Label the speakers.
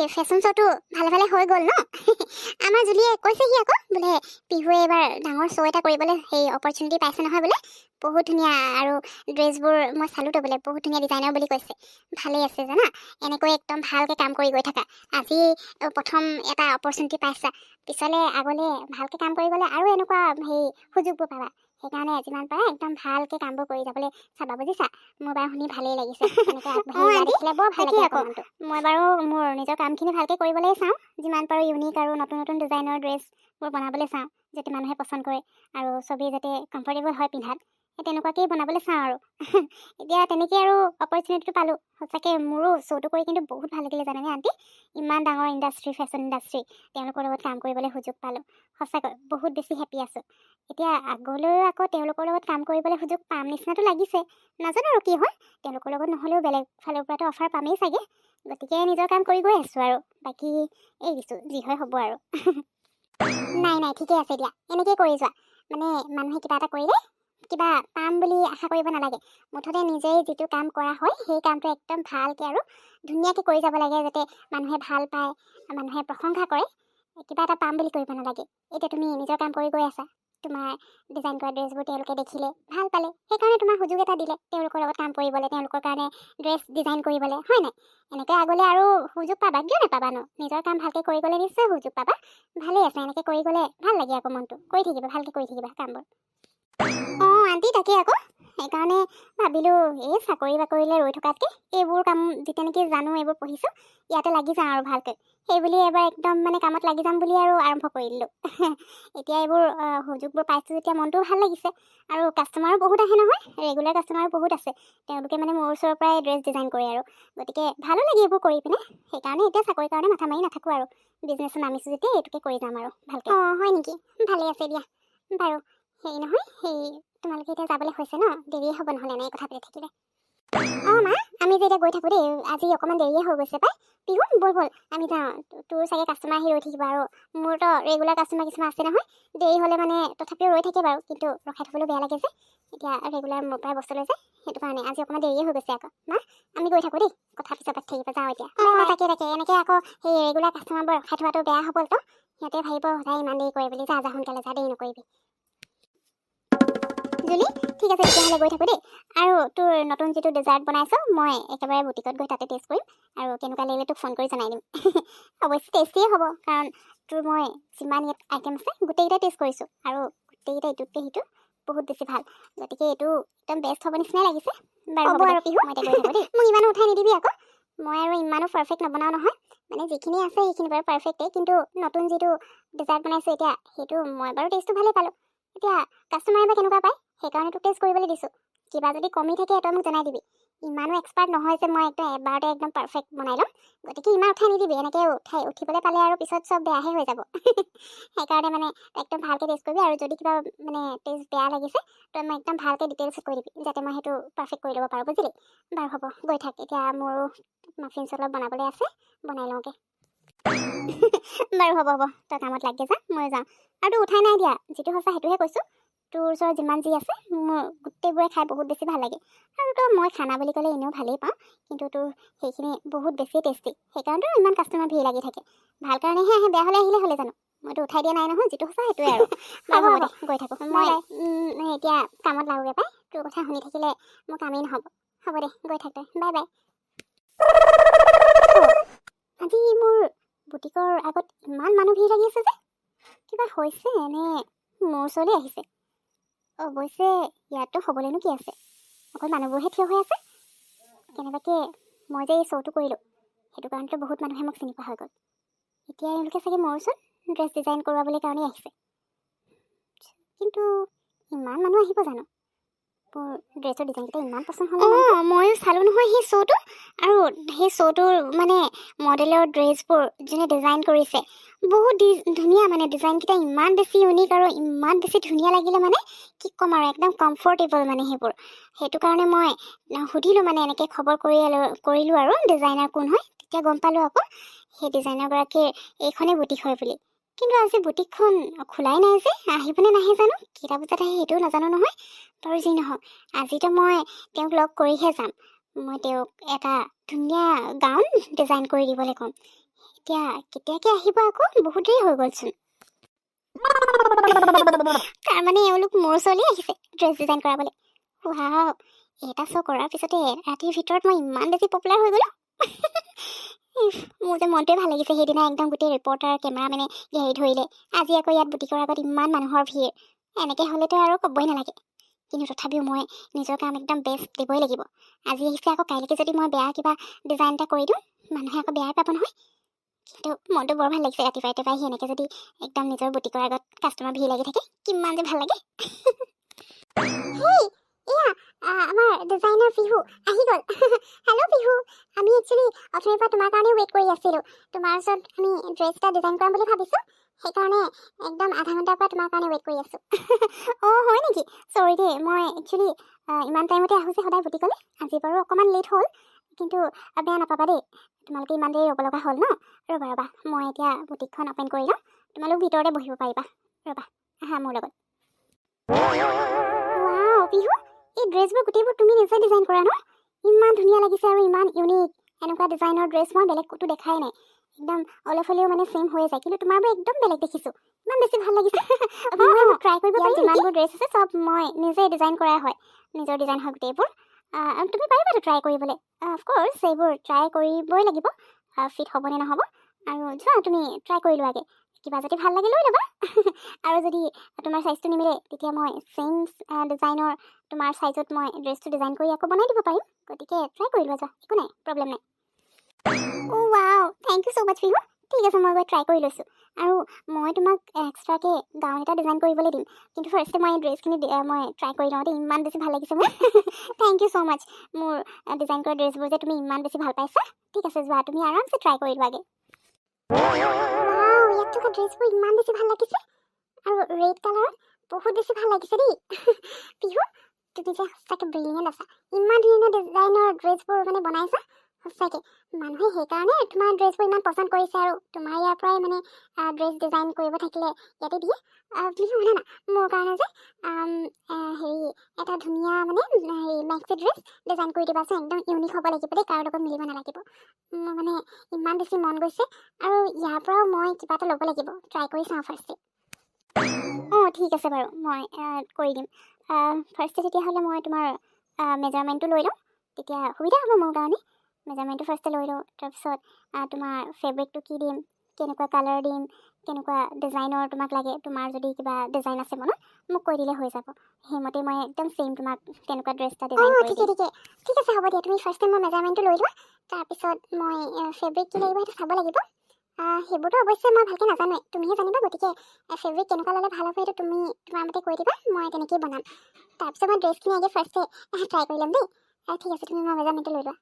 Speaker 1: Fashion শ্ব'টো ভালে ভালে হৈ গ'ল ন আমাৰ জুলিয়ে কৈছেহি আকৌ বোলে পিহুৱে এবাৰ ডাঙৰ শ্ব' এটা কৰিবলৈ সেই অপৰচুনিটি পাইছে নহয় বোলে বহুত ধুনীয়া আৰু ড্ৰেছবোৰ মই চালোতো বোলে বহুত ধুনীয়া ডিজাইনাৰ বুলি কৈছে ভালেই আছে জানা এনেকৈ একদম ভালকৈ কাম কৰি গৈ থাকা আজি প্ৰথম এটা অপৰচুনিটি পাইছা পিছলৈ আগলৈ ভালকৈ কাম কৰি গ'লে আৰু এনেকুৱা সেই সুযোগবোৰ পাবা সেইকাৰণে যিমান পাৰা একদম ভালকৈ কামবোৰ কৰি যাবলৈ চাবা বুজিছা মোৰ বাৰু শুনি ভালেই লাগিছে এনেকৈ আগবাঢ়ি দেখিলে বৰ ভাল লাগে আকৌ মই বাৰু মোৰ নিজৰ কামখিনি ভালকৈ কৰিবলৈ চাওঁ যিমান পাৰোঁ ইউনিক আৰু নতুন নতুন ডিজাইনৰ ড্ৰেছবোৰ বনাবলৈ চাওঁ যাতে মানুহে পচন্দ কৰে আৰু চবেই যাতে কমফৰ্টেবল হয় পিন্ধাত তেনেকুৱাকেই বনাবলৈ চাওঁ আৰু এতিয়া তেনেকৈ আৰু অপৰচুনিটিটো পালোঁ সঁচাকৈ মোৰো শ্ব'টো কৰি কিন্তু বহুত ভাল লাগিলে জানেনে আণ্টি ইমান ডাঙৰ ইণ্ডাষ্ট্ৰি ফেশ্বন ইণ্ডাষ্ট্ৰি তেওঁলোকৰ লগত কাম কৰিবলৈ সুযোগ পালোঁ সঁচাকৈ বহুত বেছি হেপী আছোঁ এতিয়া আগলৈও আকৌ তেওঁলোকৰ লগত কাম কৰিবলৈ সুযোগ পাম নিচিনাটো লাগিছে নাজানো আৰু কি হয় তেওঁলোকৰ লগত নহ'লেও বেলেগ ফালৰ পৰাতো অফাৰ পামেই চাগে গতিকে নিজৰ কাম কৰি গৈ আছোঁ আৰু বাকী এই দিছোঁ যি হয় হ'ব আৰু নাই ঠিকে আছে দিয়া এনেকৈ কৰি যোৱা মানে মানুহে কিবা এটা কৰিলে কিবা পাম বুলি আশা কৰিব নালাগে মুঠতে নিজেই যিটো কাম কৰা হয় সেই কামটো একদম ভালকৈ আৰু ধুনীয়াকৈ কৰি যাব লাগে যাতে মানুহে ভাল পায় মানুহে প্ৰশংসা কৰে কিবা এটা পাম বুলি কৰিব নালাগে এতিয়া তুমি নিজৰ কাম কৰি গৈ আছা তোমাৰ ডিজাইন কৰা ড্ৰেছবোৰ তেওঁলোকে দেখিলে ভাল পালে সেইকাৰণে তোমাৰ সুযোগ এটা দিলে তেওঁলোকৰ লগত কাম কৰিবলৈ তেওঁলোকৰ কাৰণে ড্ৰেছ ডিজাইন কৰিবলৈ হয় নাই এনেকৈ আগলৈ আৰু সুযোগ পাবা কিয় নাপাবানো নিজৰ কাম ভালকৈ কৰি গ'লে নিশ্চয় সুযোগ পাবা ভালেই আছে এনেকৈ কৰি গ'লে ভাল লাগে আকৌ মনটো কৰি থাকিবা ভালকৈ কৰি থাকিবা কামবোৰ অঁ আণ্টি তাকে আকৌ সেইকাৰণে ভাবিলোঁ এই চাকৰি বাকৰিলৈ ৰৈ থকাতকৈ এইবোৰ কাম যেতিয়া নেকি জানো এইবোৰ পঢ়িছোঁ ইয়াতে লাগি যাওঁ আৰু ভালকৈ সেইবুলি এবাৰ একদম মানে কামত লাগি যাম বুলি আৰু আৰম্ভ কৰি দিলোঁ এতিয়া এইবোৰ সুযোগবোৰ পাইছোঁ যেতিয়া মনটোও ভাল লাগিছে আৰু কাষ্টমাৰো বহুত আহে নহয় ৰেগুলাৰ কাষ্টমাৰো বহুত আছে তেওঁলোকে মানে মোৰ ওচৰৰ পৰাই ড্ৰেছ ডিজাইন কৰে আৰু গতিকে ভালো লাগে এইবোৰ কৰি পিনে সেইকাৰণে এতিয়া চাকৰিৰ কাৰণে মাথা মাৰি নাথাকোঁ আৰু বিজনেছত নামিছোঁ যেতিয়া এইটোকে কৰি যাম আৰু ভালকৈ অঁ হয় নেকি ভালেই আছে দিয়া বাৰু হেৰি নহয় সেই তোমালোকে এতিয়া যাবলৈ হৈছে ন দেৰিয়ে হ'ব নহ'লে এনেকৈ কথা পাতি থাকিলে অঁ মা আমি যে এতিয়া গৈ থাকোঁ দেই আজি অকণমান দেৰিয়ে হৈ গৈছে পাই পিহু ব'ল আমি যাওঁ তোৰ চাগে কাষ্টমাৰ আহি ৰৈ থাকিব আৰু মোৰতো ৰেগুলাৰ কাষ্টমাৰ কিছুমান আছে নহয় দেৰি হ'লে মানে তথাপিও ৰৈ থাকে বাৰু কিন্তু ৰখাই থ'বলৈ বেয়া লাগে যে এতিয়া ৰেগুলাৰ মোৰ পৰাই বস্তু লৈ যায় সেইটো কাৰণে আজি অকণমান দেৰিয়ে হৈ গৈছে আকৌ মা আমি গৈ থাকোঁ দেই কথা পিছত পাতি থাকিব যাওঁ এতিয়া তাকে এনেকৈ আকৌ সেই ৰেগুলাৰ কাষ্টমাৰবোৰ ৰখাই থোৱাটো বেয়া হ'বতো সিহঁতে ভাবিব সদায় ইমান দেৰি কৰে বুলি যা সোনকালে যা দেৰি নকৰিবি জুলি ঠিক আছে তেতিয়াহ'লে গৈ থাকোঁ দেই আৰু তোৰ নতুন যিটো ডেজাৰ্ট বনাইছ মই একেবাৰে বুটিকত গৈ তাতে টেষ্ট কৰিম আৰু কেনেকুৱা লাগিলে তোক ফোন কৰি জনাই দিম অৱশ্যে টেষ্টিয়ে হ'ব কাৰণ তোৰ মই যিমান ইয়াত আইটেম আছে গোটেইকেইটা টেষ্ট কৰিছোঁ আৰু গোটেইকেইটা ইটোতকৈ সিটো বহুত বেছি ভাল গতিকে এইটো একদম বেষ্ট হ'ব নিচিনাই লাগিছে বাৰু হ'ব আৰু পিহু মই এতিয়া গৈ থাকোঁ দেই মোক ইমানো উঠাই নিদিবি আকৌ মই আৰু ইমানো পাৰফেক্ট নবনাওঁ নহয় মানে যিখিনি আছে সেইখিনি বাৰু পাৰফেক্টেই কিন্তু নতুন যিটো ডেজাৰ্ট বনাইছোঁ এতিয়া সেইটো মই বাৰু টেষ্টটো ভালেই পালোঁ এতিয়া কাষ্টমাৰে বা কেনেকুৱা পায় সেইকাৰণে তোক টেষ্ট কৰিবলৈ দিছোঁ কিবা যদি কমি থাকে তই মোক জনাই দিবি ইমানো এক্সপাৰ্ট নহয় যে মই একদম এবাৰতে একদম পাৰফেক্ট বনাই ল'ম গতিকে ইমান উঠাই নিদিবি এনেকৈ উঠিবলৈ পালে আৰু পিছত চব বেয়াহে হৈ যাব সেইকাৰণে মানে একদম ভালকৈ টেষ্ট কৰিবি আৰু যদি কিবা মানে টেষ্ট বেয়া লাগিছে তই মই একদম ভালকৈ ডিটেইলছত কৈ দিবি যাতে মই সেইটো পাৰফেক্ট কৰি ল'ব পাৰোঁ বুজিলি বাৰু হ'ব গৈ থাক এতিয়া মোৰো মাফিনছ অলপ বনাবলৈ আছে বনাই লওঁগৈ বাৰু হ'ব তই কামত লাগি যা মই যাওঁ আৰু তোৰ উঠাই নাই দিয়া যিটো সঁচা সেইটোহে কৈছোঁ তোৰ ওচৰত যিমান যি আছে মোৰ গোটেইবোৰে খাই বহুত বেছি ভাল লাগে আৰু তো মই খানা বুলি ক'লে এনেও ভালেই পাওঁ কিন্তু তোৰ সেইখিনি বহুত বেছি টেষ্টি সেইকাৰণেতো ইমান কাষ্টমাৰ ভিৰ লাগি থাকে ভাল কাৰণেহে আহে বেয়া হ'লে আহিলে হ'লে জানো মইতো উঠাই দিয়া নাই নহয় যিটো সঁচা সেইটোৱে আৰু হ'ব দে গৈ থাকোঁ মই এতিয়া কামত লাগোগৈ পাই তোৰ কথা শুনি থাকিলে মোৰ কামেই নহ'ব হ'ব দে গৈ থাক তই বাই বাই আজি মোৰ বুটিকৰ আগত ইমান মানুহ ভিৰ লাগি আছে যে কিবা হৈছে নে মোৰ ওচৰলৈ আহিছে অৱশ্যে ইয়াততো হ'বলৈনো কি আছে অকল মানুহবোৰহে থিয় হৈ আছে কেনেবাকৈ মই যে এই শ্ব'টো কৰিলোঁ সেইটো কাৰণেতো বহুত মানুহে মোক চিনি পোৱা হৈ গ'ল এতিয়া এওঁলোকে চাগে মোৰ ওচৰত ড্ৰেছ ডিজাইন কৰোৱাবলৈ কাৰণেই আহিছে কিন্তু ইমান মানুহ আহিব জানো মোৰ ড্ৰেছৰ ডিজাইনকেইটা ইমান পচন্দ হ'ল অঁ ময়ো চালোঁ নহয় সেই শ্ব'টো আৰু সেই শ্ব'টোৰ মানে মডেলৰ ড্ৰেছবোৰ যোনে ডিজাইন কৰিছে বহুত ধুনীয়া মানে ডিজাইনকেইটা ইমান বেছি ইউনিক আৰু ইমান বেছি ধুনীয়া লাগিলে মানে কি ক'ম আৰু একদম কমফৰ্টেবল মানে সেইবোৰ সেইটো কাৰণে মই সুধিলোঁ মানে এনেকৈ খবৰ কৰিলোঁ আৰু ডিজাইনাৰ কোন হয় তেতিয়া গম পালোঁ আকৌ সেই ডিজাইনাৰগৰাকীৰ এইখনেই বুটিক হয় বুলি কিন্তু আজি বুটিকখন খোলাই নাই যে আহিবনে নাহে জানো কেইটা বজাত আহে সেইটোও নাজানো নহয় বাৰু যি নহওক আজিতো মই তেওঁক লগ কৰিহে যাম মই তেওঁক এটা ধুনীয়া গাউন ডিজাইন কৰি দিবলৈ ক'ম এতিয়া কেতিয়াকে আহিব আকৌ? বহুত দেৰি হৈ গ'লচোন। তাৰমানে এওঁলোক মোৰ ওচৰলৈ আহিছে ড্ৰেছ ডিজাইন কৰাবলৈ। ৱাও, এটা শ্ব' কৰাৰ পিছতে ৰাতিৰ ভিতৰত মই ইমান বেছি পপুলাৰ হৈ গ'লো। মোৰ যে মনটোৱে ভাল লাগিছে। সেইদিনা একদম গোটেই ৰিপৰ্টাৰ কেমেৰামেনে ঘেৰি ধৰিলে। আজি আকৌ ইয়াত বুটিকৰ আগত ইমান মানুহৰ ভিৰ। এনেকৈ হ'লেতো আৰু ক'বই নালাগে। কিন্তু তথাপিও মই নিজৰ কাম একদম বেষ্ট দিবই লাগিব। আজি আহিছে, আকৌ কাইলৈকে যদি মই বেয়া কিবা ডিজাইন এটা কৰি দিওঁ, মানুহে আকৌ বেয়াই পাব নহয়। কিন্তু মনটো বৰ ভাল লাগিছে। ৰাতিপুৱাই ৰাতিপুৱাই সেনেকৈ যদি একদম নিজৰ বুটিকৰ আগত কাষ্টমাৰ ভিৰ লাগি থাকে, কিমান যে ভাল লাগে। হেই, এয়া আমাৰ ডিজাইনাৰ পিহু আহি গ'ল। হেল্ল' পিহু, আমি একচুৱেলি অথনিৰ পৰা তোমাৰ কাৰণে ৱেইট কৰি আছিলোঁ। তোমাৰ ওচৰত আমি ড্ৰেছ এটা ডিজাইন কৰাম বুলি ভাবিছোঁ। সেইকাৰণে একদম আধা ঘণ্টাৰ পৰা তোমাৰ কাৰণে ৱেইট কৰি আছোঁ। অঁ, হয় নেকি? চৰি দেই, মই একচুৱেলি ইমান টাইমতে আহোঁ যে সদায় বুটিকলৈ। আজি বাৰু অকণমান লেট হ'ল, কিন্তু বেয়া নাপাবা দেই। তোমালোকে ইমান দেৰি ৰ'ব লগা হ'ল ন? ৰ'বা, মই এতিয়া বুটিকখন অপেন কৰি লওঁ। তোমালোক ভিতৰতে বহিব পাৰিবা। ৰ'বা, আহা মোৰ লগত। ৱাও পিহু, এই ড্ৰেছবোৰ গোটেইবোৰ তুমি নিজে ডিজাইন কৰা ন? ইমান ধুনীয়া লাগিছে আৰু ইমান ইউনিক। এনেকুৱা ডিজাইনৰ ড্ৰেছ মই বেলেগ ক'তো দেখাই নাই। একদম অলপ হ'লেও মানে ছেম হৈ যায়, কিন্তু তোমাৰবোৰ একদম বেলেগ দেখিছোঁ। ইমান বেছি ভাল লাগিছে। মই এইবোৰ ট্ৰাই কৰিব পাৰিম? যিমানবোৰ ড্ৰেছ আছে চব মই নিজে ডিজাইন কৰাই হয়। নিজৰ ডিজাইন হয় গোটেইবোৰ। তুমি পাৰিবাতো ট্ৰাই কৰিবলৈ? অফক'ৰ্ছ এইবোৰ ট্ৰাই কৰিবই লাগিব, ফিট হ'বনে নহ'ব। আৰু যোৱা তুমি ট্ৰাই কৰি লোৱাগৈ। কিবা যদি ভাল লাগে লৈ ল'বা। আৰু যদি তোমাৰ চাইজটো নিমিলে, তেতিয়া মই ছেইম ডিজাইনৰ তোমাৰ চাইজত মই ড্ৰেছটো ডিজাইন কৰি আকৌ বনাই দিব পাৰিম। গতিকে ট্ৰাই কৰি লোৱা, যোৱা, একো নাই, প্ৰব্লেম নাই। অ' ৱাও, থেংক ইউ ছ' মাছ পিহু। ঠিক আছে, মই গৈ ট্ৰাই কৰি লৈছোঁ। আৰু মই তোমাক এক্সট্ৰাকৈ গাউন এটা ডিজাইন কৰিবলৈ দিম। কিন্তু ফাৰ্ষ্টে মই ড্ৰেছখিনি মই ট্ৰাই কৰি লওঁ দেই। ইমান বেছি ভাল লাগিছে মোৰ। থেংক ইউ ছ' মাছ। মোৰ ডিজাইন কৰা ড্ৰেছবোৰ যে তুমি ইমান বেছি ভাল পাইছা। ঠিক আছে, যোৱা, তুমি আৰামছে ট্ৰাই কৰি লোৱাগৈ। ৱাও, ইয়াত থকা ড্ৰেছবোৰ ইমান বেছি ভাল লাগিছে। আৰু ৰেড কালাৰত বহুত বেছি ভাল লাগিছে দেই। পিহু, তুমি যে সঁচাকৈ ব্ৰিলিয়েণ্ট আছা। ইমান ধুনীয়া ডিজাইনৰ ড্ৰেছবোৰ মানে বনাইছা। সঁচাকৈ মানুহে সেইকাৰণে তোমাৰ ড্ৰেছবোৰ ইমান পচন্দ কৰিছে। আৰু তোমাৰ ইয়াৰ পৰাই মানে ড্ৰেছ ডিজাইন কৰিব থাকিলে ইয়াতে দিয়ে। পিহু, শুনা না, মোৰ কাৰণে যে হেৰি এটা ধুনীয়া মানে মেক্সি ড্ৰেছ ডিজাইন কৰি দিবাচোন। একদম ইউনিক হ'ব লাগিব দেই, কাৰো লগত মিলিব নালাগিব। মোৰ মানে ইমান বেছি মন গৈছে। আৰু ইয়াৰ পৰাও মই কিবা এটা ল'ব লাগিব। ট্ৰাই কৰি চাওঁ ফাৰ্ষ্টে। অঁ, ঠিক আছে বাৰু, মই কৰি দিম। ফাৰ্ষ্টে তেতিয়াহ'লে মই তোমাৰ মেজাৰমেণ্টটো লৈ লওঁ, তেতিয়া সুবিধা হ'ব মোৰ কাৰণে। মেজাৰমেণ্টটো ফাৰ্ষ্টে লৈ লওঁ, তাৰপিছত তোমাৰ ফেব্ৰিকটো কি দিম, কেনেকুৱা কালাৰ দিম, কেনেকুৱা ডিজাইনৰ তোমাক লাগে। তোমাৰ যদি কিবা ডিজাইন আছে মনত, মোক কৈ দিলে হৈ যাব। সেইমতে মই একদম ছেইম তোমাক তেনেকুৱা ড্ৰেছ এটা ডিজাইন কৰি দিম। ঠিক আছে, হ'ব দিয়া। তুমি ফাৰ্ষ্টে মই মেজাৰমেণ্টটো লৈ লোৱা, তাৰপিছত মই ফেব্ৰিক কি লাগিব সেইটো চাব লাগিব। সেইবোৰতো অৱশ্যে মই ভালকৈ নাজানোৱে, তুমিহে জানিবা। গতিকে ফেব্ৰিক কেনেকুৱা ল'লে ভাল হ'ব সেইটো তুমি তোমাৰ মতে কৈ দিবা, মই তেনেকৈয়ে বনাম। তাৰপিছত মই ড্ৰেছখিনি আগে ফাৰ্ষ্টে ট্ৰাই কৰি ল'ম দেই। ঠিক আছে, তুমি মই মেজাৰমেণ্টটো লৈ লোৱা।